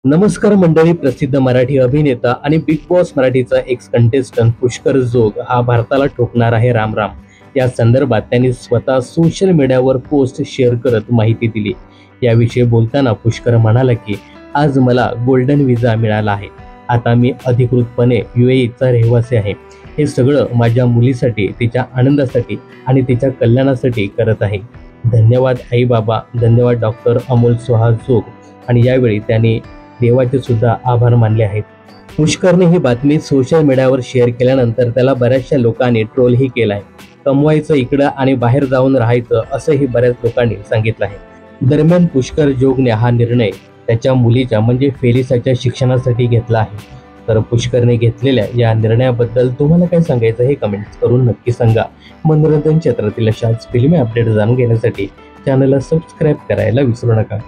नमस्कार मंडळी. प्रसिद्ध मराठी अभिनेता आणि बिग बॉस मराठीचा एक्स कंटेस्टंट पुष्कर जोग हा भारताला ठोकणार आहे राम राम. या संदर्भात त्यांनी स्वतः सोशल मीडियावर पोस्ट शेअर करत माहिती दिली. याविषयी बोलताना पुष्कर म्हणाला की आज मला गोल्डन व्हिसा मिळाला आहे. आता मी अधिकृतपणे UAEचा रहिवासी आहे. हे सगळं माझ्या मुलीसाठी, तिच्या आनंदासाठी आणि तिच्या कल्याणासाठी करत आहे. धन्यवाद आई बाबा, धन्यवाद डॉक्टर अमोल सुहास जोग. आणि यावेळी त्यांनी देवाचे सुद्धा आभार मानले आहेत. पुष्करने ही बातमी सोशल मीडियावर शेअर केल्यानंतर त्याला बऱ्याचशा लोकांनी ट्रोलही केलाय. कमवायचं इकडं आणि बाहेर जाऊन राहायचं असंही बऱ्याच लोकांनी सांगितलं आहे. दरम्यान पुष्कर जोगने हा निर्णय त्याच्या मुलीच्या म्हणजे फेलिसाच्या शिक्षणासाठी घेतला आहे. तर पुष्करने घेतलेल्या या निर्णयाबद्दल तुम्हाला काय सांगायचं हे कमेंट्स करून नक्की सांगा. मनोरंजन क्षेत्रातील अशाच फिल्मी अपडेट जाणून घेण्यासाठी चॅनलला सबस्क्राईब करायला विसरू नका.